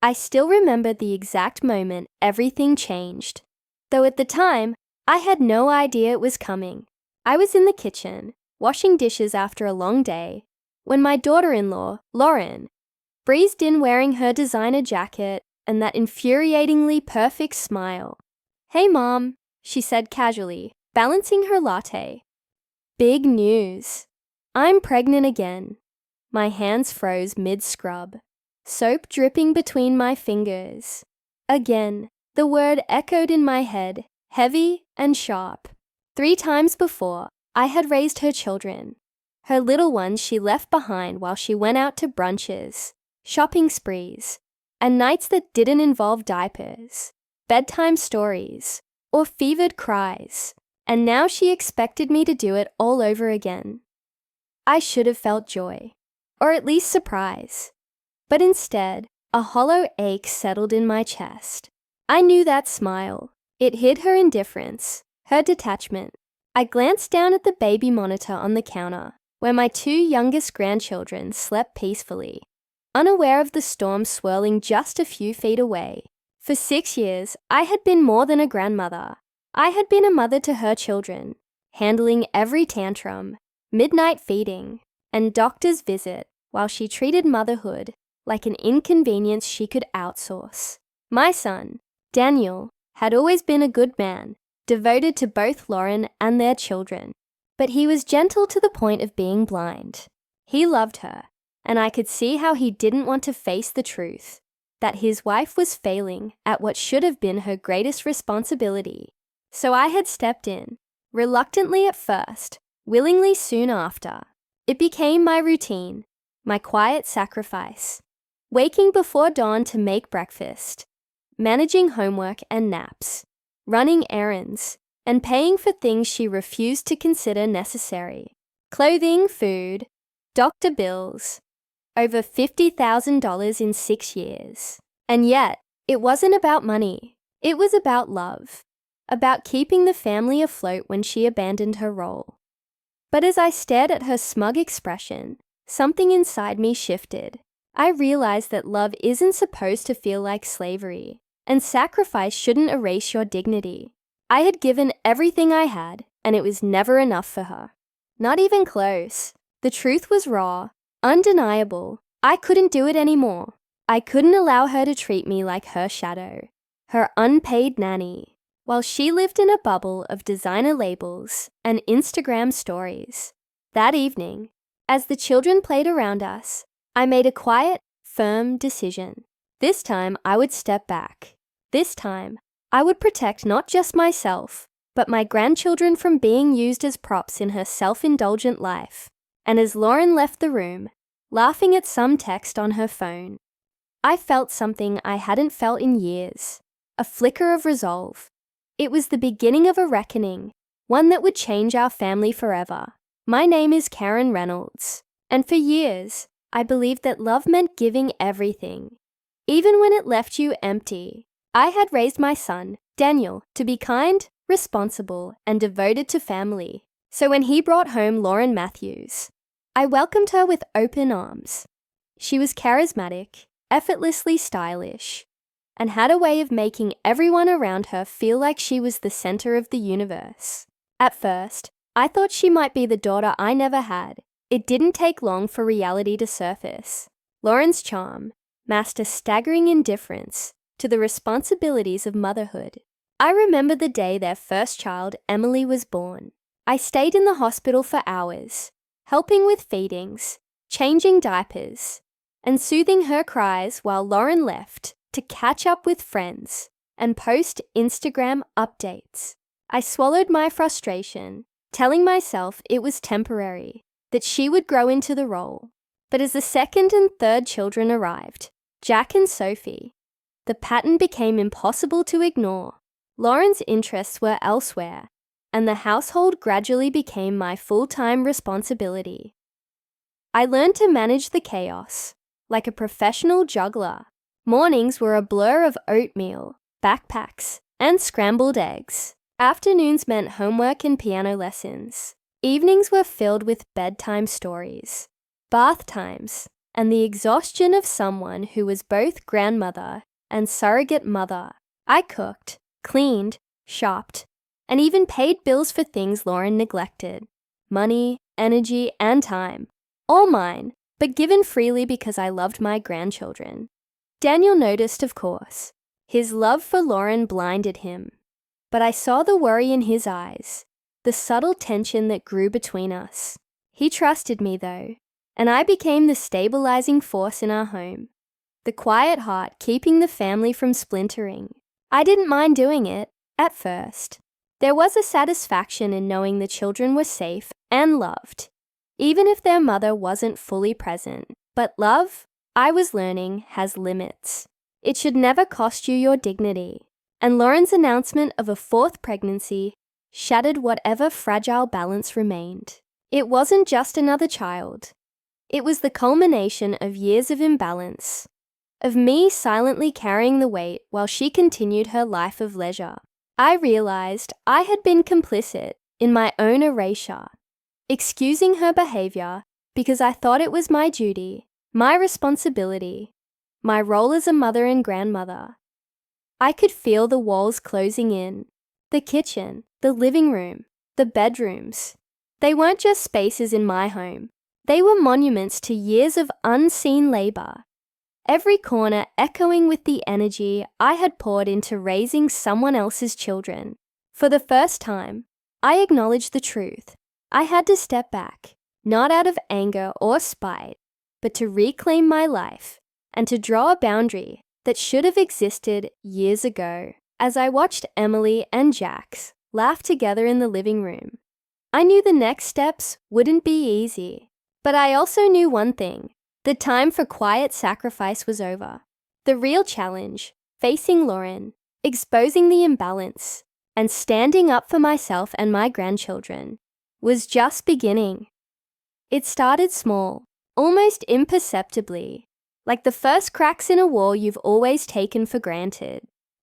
I still remember the exact moment everything changed. Though at the time, I had no idea it was coming. I was in the kitchen, washing dishes after a long day, when my daughter-in-law, Lauren, breezed in wearing her designer jacket and that infuriatingly perfect smile. "Hey, Mom," she said casually, balancing her latte. Big news. I'm pregnant again. My hands froze mid-scrub, soap dripping between my fingers. Again, the word echoed in my head, heavy and sharp. 3 times before, I had raised her children. Her little ones she left behind while she went out to brunches, shopping sprees, and nights that didn't involve diapers, bedtime stories, or fevered cries. And now she expected me to do it all over again. I should have felt joy, or at least surprise. But instead, a hollow ache settled in my chest. I knew that smile. It hid her indifference, her detachment. I glanced down at the baby monitor on the counter, where my 2 youngest grandchildren slept peacefully, unaware of the storm swirling just a few feet away. For 6 years, I had been more than a grandmother. I had been a mother to her children, handling every tantrum, midnight feeding, and doctor's visit while she treated motherhood like an inconvenience she could outsource. My son, Daniel, had always been a good man, devoted to both Lauren and their children. But he was gentle to the point of being blind. He loved her, and I could see how he didn't want to face the truth, that his wife was failing at what should have been her greatest responsibility. So I had stepped in, reluctantly at first, willingly soon after. It became my routine, my quiet sacrifice. Waking before dawn to make breakfast, managing homework and naps, running errands, and paying for things she refused to consider necessary. Clothing, food, doctor bills, over $50,000 in 6 years. And yet, it wasn't about money. It was about love. About keeping the family afloat when she abandoned her role. But as I stared at her smug expression, something inside me shifted. I realized that love isn't supposed to feel like slavery, and sacrifice shouldn't erase your dignity. I had given everything I had, and it was never enough for her. Not even close. The truth was raw, undeniable. I couldn't do it anymore. I couldn't allow her to treat me like her shadow, her unpaid nanny, while she lived in a bubble of designer labels and Instagram stories. That evening, as the children played around us, I made a quiet, firm decision. This time, I would step back. This time, I would protect not just myself, but my grandchildren from being used as props in her self-indulgent life. And as Lauren left the room, laughing at some text on her phone, I felt something I hadn't felt in years, a flicker of resolve. It was the beginning of a reckoning, one that would change our family forever. My name is Karen Reynolds, and for years, I believed that love meant giving everything, even when it left you empty. I had raised my son, Daniel, to be kind, responsible, and devoted to family. So when he brought home Lauren Matthews, I welcomed her with open arms. She was charismatic, effortlessly stylish, and had a way of making everyone around her feel like she was the center of the universe. At first, I thought she might be the daughter I never had. It didn't take long for reality to surface. Lauren's charm masked a staggering indifference to the responsibilities of motherhood. I remember the day their first child, Emily, was born. I stayed in the hospital for hours, helping with feedings, changing diapers, and soothing her cries while Lauren left to catch up with friends and post Instagram updates. I swallowed my frustration, telling myself it was temporary, that she would grow into the role. But as the second and third children arrived, Jack and Sophie, the pattern became impossible to ignore. Lauren's interests were elsewhere, and the household gradually became my full-time responsibility. I learned to manage the chaos, like a professional juggler. Mornings were a blur of oatmeal, backpacks, and scrambled eggs. Afternoons meant homework and piano lessons. Evenings were filled with bedtime stories, bath times, and the exhaustion of someone who was both grandmother and surrogate mother. I cooked, cleaned, shopped, and even paid bills for things Lauren neglected. Money, energy, and time. All mine, but given freely because I loved my grandchildren. Daniel noticed, of course. His love for Lauren blinded him. But I saw the worry in his eyes, the subtle tension that grew between us. He trusted me, though, and I became the stabilizing force in our home. The quiet heart keeping the family from splintering. I didn't mind doing it, at first. There was a satisfaction in knowing the children were safe and loved, even if their mother wasn't fully present. But love, I was learning, has limits. It should never cost you your dignity. And Lauren's announcement of a fourth pregnancy shattered whatever fragile balance remained. It wasn't just another child. It was the culmination of years of imbalance, of me silently carrying the weight while she continued her life of leisure. I realized I had been complicit in my own erasure, excusing her behavior because I thought it was my duty, my responsibility, my role as a mother and grandmother. I could feel the walls closing in, the kitchen, the living room, the bedrooms. They weren't just spaces in my home. They were monuments to years of unseen labor, every corner echoing with the energy I had poured into raising someone else's children. For the first time, I acknowledged the truth. I had to step back, not out of anger or spite, but to reclaim my life and to draw a boundary that should have existed years ago. As I watched Emily and Jax laugh together in the living room, I knew the next steps wouldn't be easy. But I also knew one thing. The time for quiet sacrifice was over. The real challenge, facing Lauren, exposing the imbalance, and standing up for myself and my grandchildren, was just beginning. It started small, almost imperceptibly, like the first cracks in a wall you've always taken for granted.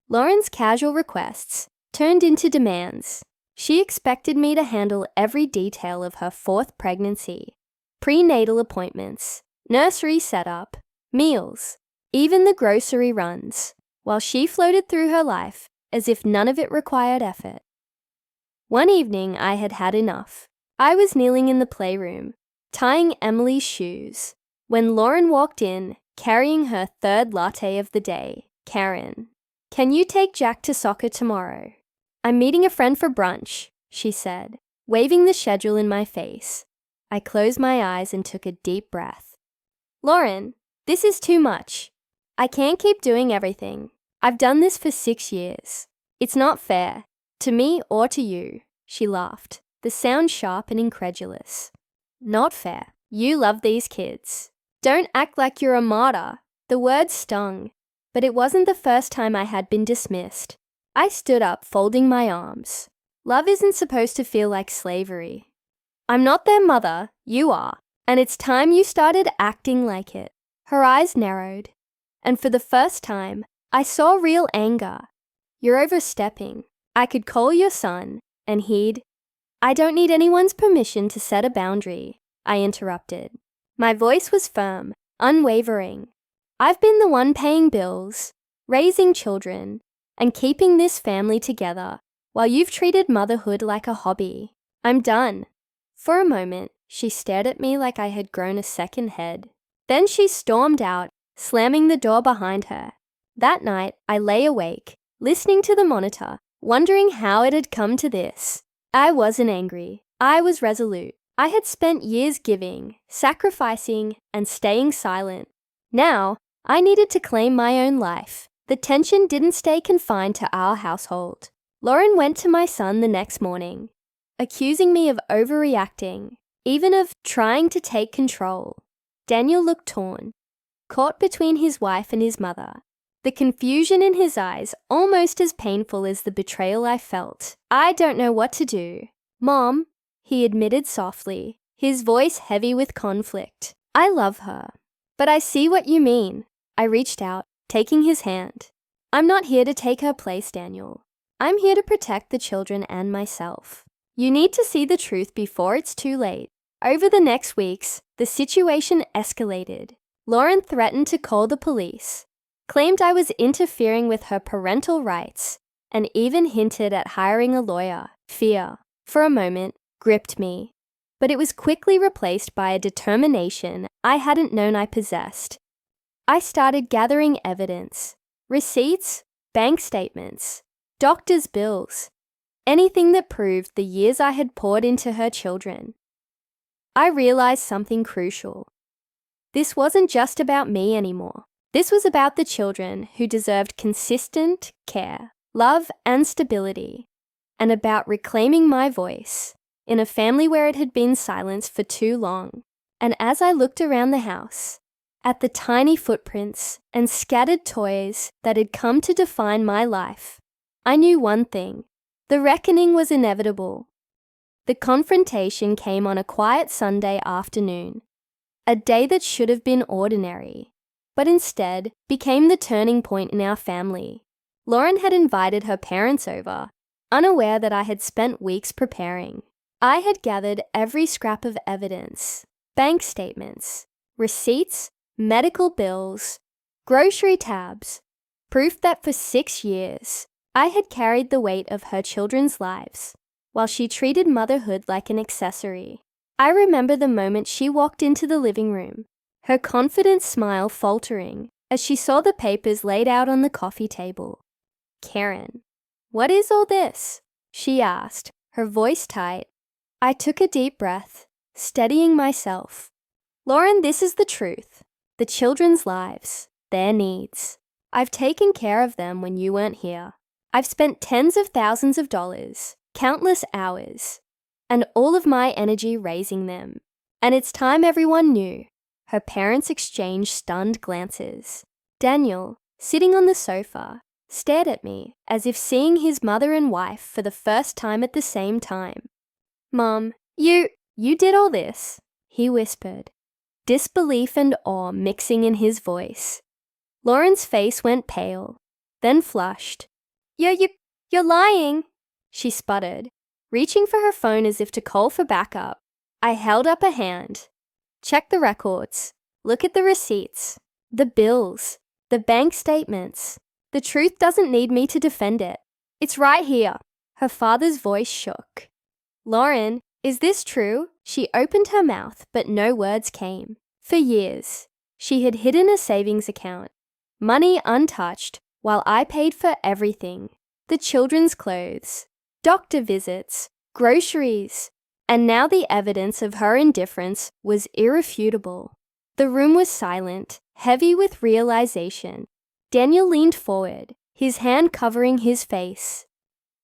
Lauren's casual requests turned into demands. She expected me to handle every detail of her fourth pregnancy, prenatal appointments, nursery setup, meals, even the grocery runs, while she floated through her life as if none of it required effort. One evening I had had enough. I was kneeling in the playroom, tying Emily's shoes, when Lauren walked in, carrying her third latte of the day. Karen, can you take Jack to soccer tomorrow? I'm meeting a friend for brunch, she said, waving the schedule in my face. I closed my eyes and took a deep breath. Lauren, this is too much. I can't keep doing everything. I've done this for 6 years. It's not fair, to me or to you, she laughed, the sound sharp and incredulous. Not fair. You love these kids. Don't act like you're a martyr. The words stung, but it wasn't the first time I had been dismissed. I stood up, folding my arms. Love isn't supposed to feel like slavery. I'm not their mother, you are, and it's time you started acting like it. Her eyes narrowed, and for the first time, I saw real anger. You're overstepping. I could call your son, and he'd... I don't need anyone's permission to set a boundary, I interrupted. My voice was firm, unwavering. I've been the one paying bills, raising children, and keeping this family together, while you've treated motherhood like a hobby. I'm done. For a moment, she stared at me like I had grown a second head. Then she stormed out, slamming the door behind her. That night, I lay awake, listening to the monitor, wondering how it had come to this. I wasn't angry. I was resolute. I had spent years giving, sacrificing, and staying silent. Now, I needed to claim my own life. The tension didn't stay confined to our household. Lauren went to my son the next morning, accusing me of overreacting, even of trying to take control. Daniel looked torn, caught between his wife and his mother, the confusion in his eyes almost as painful as the betrayal I felt. I don't know what to do. Mom, he admitted softly, his voice heavy with conflict. I love her. But I see what you mean. I reached out, taking his hand. I'm not here to take her place, Daniel. I'm here to protect the children and myself. You need to see the truth before it's too late. Over the next weeks, the situation escalated. Lauren threatened to call the police, claimed I was interfering with her parental rights, and even hinted at hiring a lawyer. Fear, for a moment, gripped me, but it was quickly replaced by a determination I hadn't known I possessed. I started gathering evidence, receipts, bank statements, doctor's bills, anything that proved the years I had poured into her children. I realized something crucial. This wasn't just about me anymore. This was about the children who deserved consistent care, love, and stability, and about reclaiming my voice in a family where it had been silenced for too long. And as I looked around the house, at the tiny footprints and scattered toys that had come to define my life, I knew one thing: the reckoning was inevitable. The confrontation came on a quiet Sunday afternoon, a day that should have been ordinary, but instead became the turning point in our family. Lauren had invited her parents over, unaware that I had spent weeks preparing. I had gathered every scrap of evidence, bank statements, receipts, medical bills, grocery tabs, proof that for 6 years I had carried the weight of her children's lives, while she treated motherhood like an accessory. I remember the moment she walked into the living room, her confident smile faltering as she saw the papers laid out on the coffee table. "Karen, what is all this?" she asked, her voice tight. I took a deep breath, steadying myself. "Lauren, this is the truth. The children's lives, their needs. I've taken care of them when you weren't here. I've spent tens of thousands of dollars, countless hours, and all of my energy raising them. And it's time everyone knew." Her parents exchanged stunned glances. Daniel, sitting on the sofa, stared at me as if seeing his mother and wife for the first time at the same time. "Mom, you did all this?" he whispered, disbelief and awe mixing in his voice. Lauren's face went pale, then flushed. You're lying," she sputtered, reaching for her phone as if to call for backup. I held up a hand. "Check the records. Look at the receipts, the bills, the bank statements. The truth doesn't need me to defend it. It's right here." Her father's voice shook. "Lauren, is this true?" She opened her mouth, but no words came. For years, she had hidden a savings account, money untouched, while I paid for everything: the children's clothes, doctor visits, groceries. And now the evidence of her indifference was irrefutable. The room was silent, heavy with realization. Daniel leaned forward, his hand covering his face.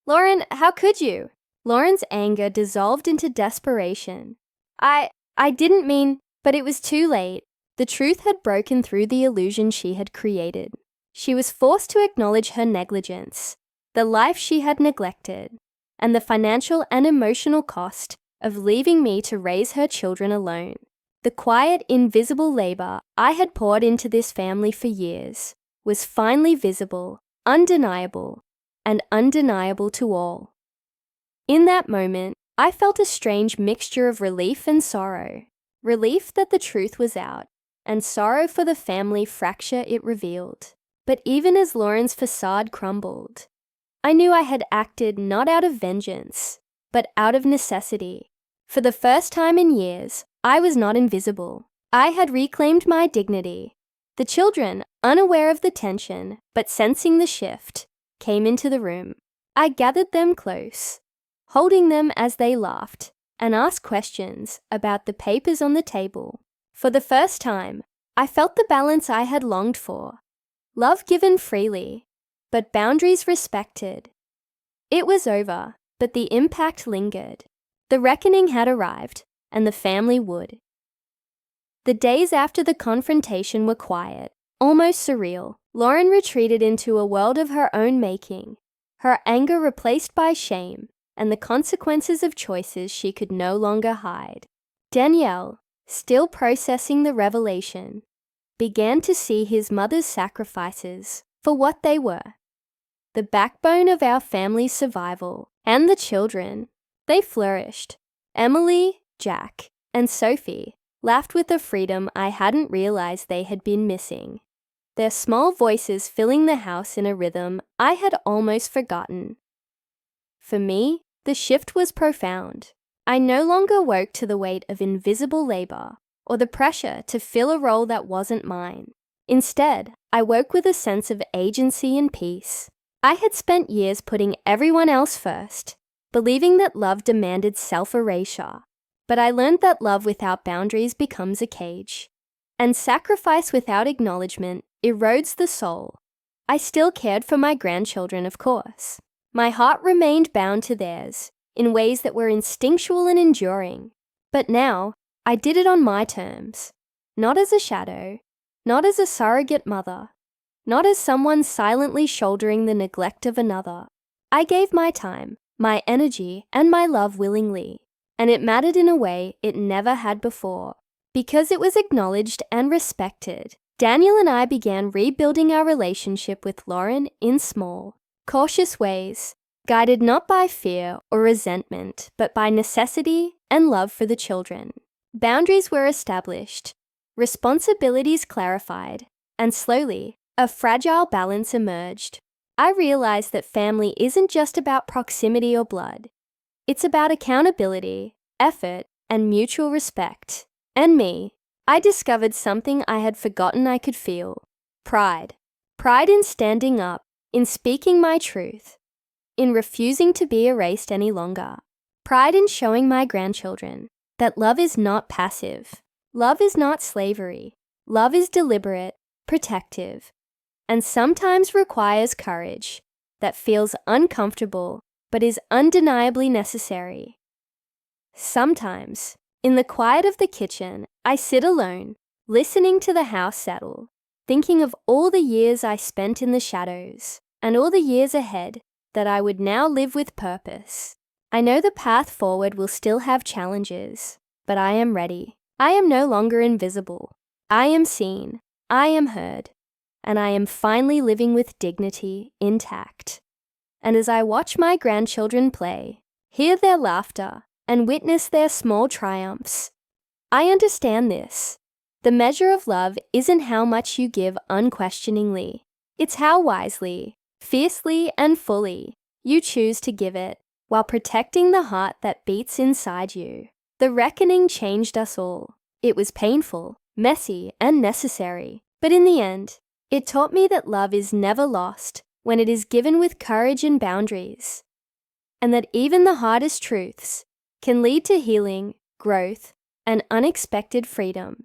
"Lauren, how could you?" Lauren's anger dissolved into desperation. I didn't mean, but it was too late. The truth had broken through the illusion she had created. She was forced to acknowledge her negligence, the life she had neglected, and the financial and emotional cost of leaving me to raise her children alone. The quiet, invisible labor I had poured into this family for years was finally visible, undeniable, and undeniable to all. In that moment, I felt a strange mixture of relief and sorrow. Relief that the truth was out, and sorrow for the family fracture it revealed. But even as Lauren's facade crumbled, I knew I had acted not out of vengeance, but out of necessity. For the first time in years, I was not invisible. I had reclaimed my dignity. The children, unaware of the tension, but sensing the shift, came into the room. I gathered them close, holding them as they laughed, and asked questions about the papers on the table. For the first time, I felt the balance I had longed for. Love given freely, but boundaries respected. It was over, but the impact lingered. The reckoning had arrived, and the family would. The days after the confrontation were quiet, almost surreal. Lauren retreated into a world of her own making, her anger replaced by shame and the consequences of choices she could no longer hide. Danielle, still processing the revelation, began to see his mother's sacrifices for what they were: the backbone of our family's survival. And the children, they flourished. Emily, Jack, and Sophie, laughed with a freedom I hadn't realized they had been missing. Their small voices filling the house in a rhythm I had almost forgotten. For me, the shift was profound. I no longer woke to the weight of invisible labor or the pressure to fill a role that wasn't mine. Instead, I woke with a sense of agency and peace. I had spent years putting everyone else first, believing that love demanded self-erasure. But I learned that love without boundaries becomes a cage, and sacrifice without acknowledgement erodes the soul. I still cared for my grandchildren, of course. My heart remained bound to theirs in ways that were instinctual and enduring. But now, I did it on my terms. Not as a shadow, not as a surrogate mother, not as someone silently shouldering the neglect of another. I gave my time, my energy, and my love willingly, and it mattered in a way it never had before. Because it was acknowledged and respected, Daniel and I began rebuilding our relationship with Lauren in small, cautious ways, guided not by fear or resentment, but by necessity and love for the children. Boundaries were established, responsibilities clarified, and slowly, a fragile balance emerged. I realized that family isn't just about proximity or blood. It's about accountability, effort, and mutual respect. And me, I discovered something I had forgotten I could feel. Pride. Pride in standing up, in speaking my truth, in refusing to be erased any longer. Pride in showing my grandchildren that love is not passive. Love is not slavery. Love is deliberate, protective, and sometimes requires courage that feels uncomfortable but is undeniably necessary. Sometimes, in the quiet of the kitchen, I sit alone, listening to the house settle, thinking of all the years I spent in the shadows and all the years ahead that I would now live with purpose. I know the path forward will still have challenges, but I am ready. I am no longer invisible. I am seen. I am heard. And I am finally living with dignity intact. And as I watch my grandchildren play, hear their laughter, and witness their small triumphs, I understand this. The measure of love isn't how much you give unquestioningly. It's how wisely, fiercely, and fully you choose to give it, while protecting the heart that beats inside you. The reckoning changed us all. It was painful, messy, and necessary. But in the end, it taught me that love is never lost when it is given with courage and boundaries, and that even the hardest truths can lead to healing, growth, and unexpected freedom.